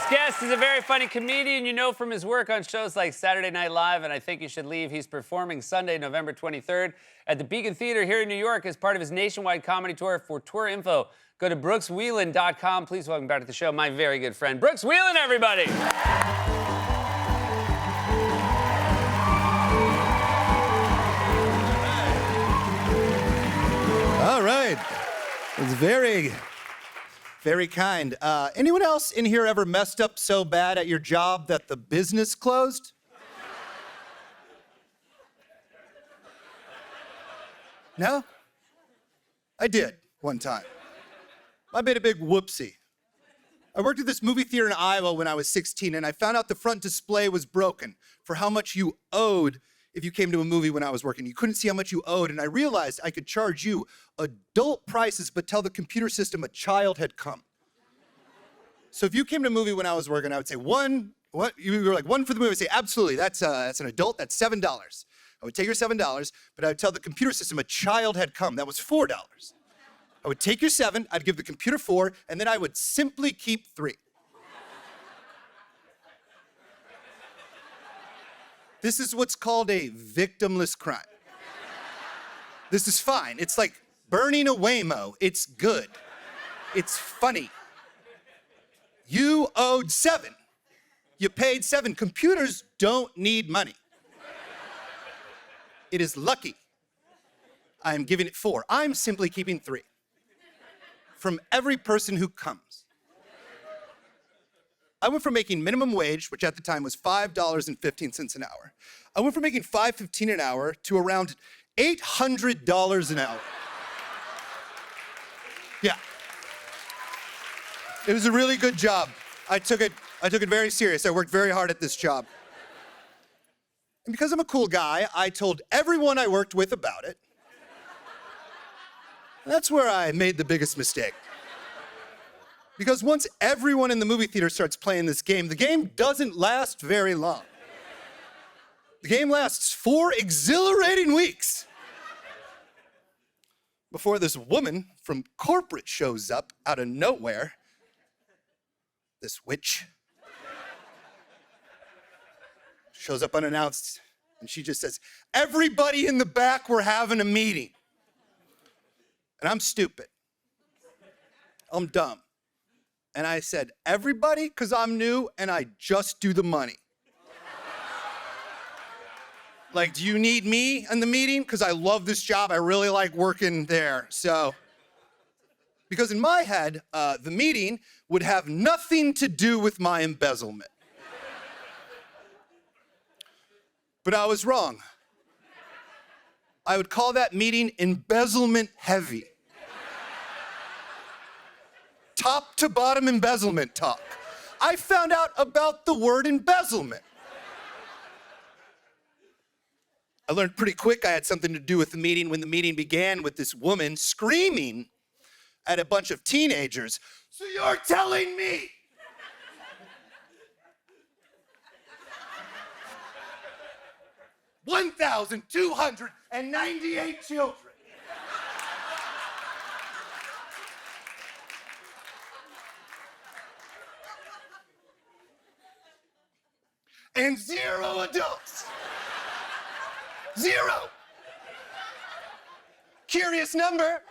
Next guest is a very funny comedian you know from his work on shows like Saturday Night Live and I Think You Should Leave. He's performing Sunday, November 23rd at the Beacon Theater here in New York as part of his nationwide comedy tour. For tour info, go to brookswheelan.com. Please welcome back to the show my very good friend, Brooks Wheelan, everybody. All right. It's very kind. Anyone else in here ever messed up so bad at your job that the business closed? No? I did one time. I made a big whoopsie. I worked at this movie theater in Iowa when I was 16, and I found out the front display was broken for how much you owed if you came to a movie when I was working. You couldn't see how much you owed, and I realized I could charge you adult prices but tell the computer system a child had come. So if you came to a movie when I was working, I would say, one for the movie. I would say, absolutely, that's an adult, that's $7. I would take your $7, but I would tell the computer system a child had come. That was $4. I would take your 7, I'd give the computer 4, and then I would simply keep 3. This is what's called a victimless crime. This is fine. It's like burning a Waymo. It's good. It's funny. You owed 7. You paid 7. Computers don't need money. It is lucky. I'm giving it 4. I'm simply keeping 3. From every person who comes. I went from making minimum wage, which at the time was $5.15 an hour. I went from making $5.15 an hour to around $800 an hour. Yeah. It was a really good job. I took it very serious. I worked very hard at this job. And because I'm a cool guy, I told everyone I worked with about it. That's where I made the biggest mistake. Because once everyone in the movie theater starts playing this game, the game doesn't last very long. The game lasts 4 exhilarating weeks before this woman from corporate shows up out of nowhere. This witch shows up unannounced, and she just says, "Everybody in the back, we're having a meeting." And I'm stupid. I'm dumb. And I said, "Everybody?" Because I'm new and I just do the money. Like, do you need me in the meeting? Because I love this job. I really like working there. So, because in my head, the meeting would have nothing to do with my embezzlement. But I was wrong. I would call that meeting embezzlement heavy. Top to bottom embezzlement talk. I found out about the word embezzlement. I learned pretty quick I had something to do with the meeting when the meeting began with this woman screaming at a bunch of teenagers, "So you're telling me $1,298 children and 0 adults. 0. Curious number.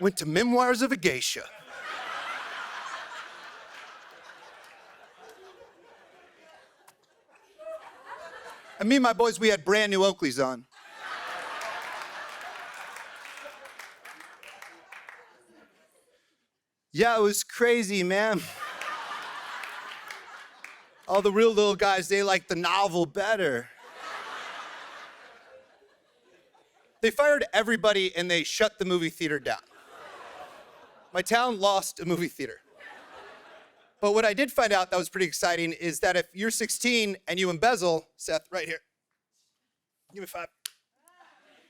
Went to Memoirs of a Geisha. And me and my boys, we had brand new Oakleys on. Yeah, it was crazy, man. All the real little guys, they like the novel better. They fired everybody and they shut the movie theater down. My town lost a movie theater. But what I did find out that was pretty exciting is that if you're 16 and you embezzle, Seth, right here, give me 5.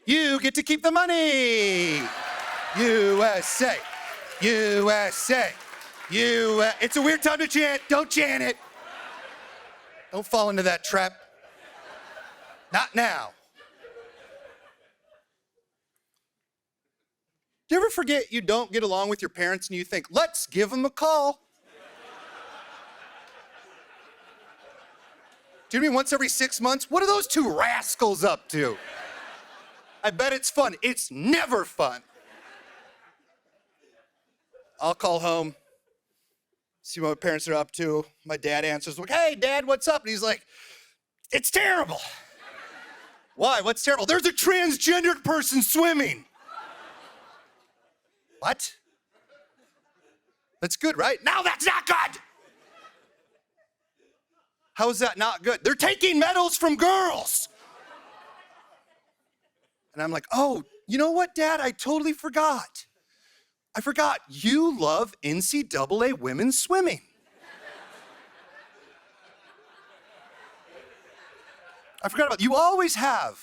You get to keep the money. USA. USA. It's a weird time to chant. Don't chant it. Don't fall into that trap. Not now. you ever forget you don't get along with your parents and you think, let's give them a call? Do you mean once every 6 months? What are those two rascals up to? I bet it's fun. It's never fun. I'll call home, see what my parents are up to. My dad answers, like, hey, Dad, what's up? And he's like, it's terrible. Why? What's terrible? There's a transgendered person swimming. What? That's good, right? No, that's not good. How is that not good? They're taking medals from girls. And I'm like, oh, you know what, Dad? I totally forgot. I forgot you love NCAA women's swimming. I forgot about, you always have.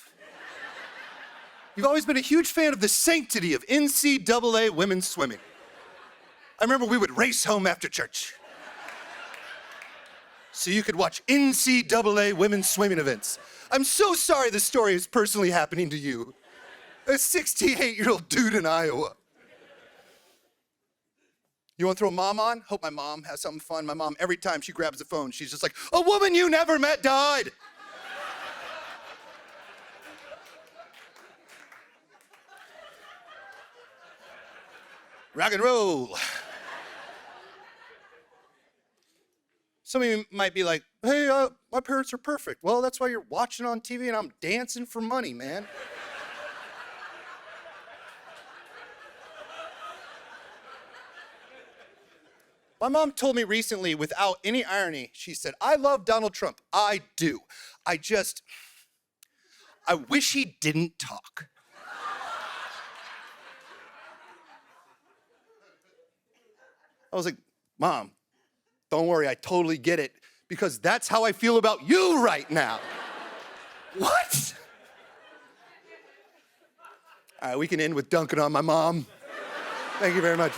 You've always been a huge fan of the sanctity of NCAA women's swimming. I remember we would race home after church so you could watch NCAA women's swimming events. I'm so sorry this story is personally happening to you. A 68-year-old dude in Iowa. You want to throw mom on? Hope my mom has something fun. My mom, every time she grabs the phone, she's just like, a woman you never met died. Rock and roll. Some of you might be like, hey, my parents are perfect. Well, that's why you're watching on TV and I'm dancing for money, man. My mom told me recently, without any irony, she said, I love Donald Trump. I do. I wish he didn't talk. I was like, Mom, don't worry, I totally get it, because that's how I feel about you right now. What? All right, we can end with dunking on my mom. Thank you very much.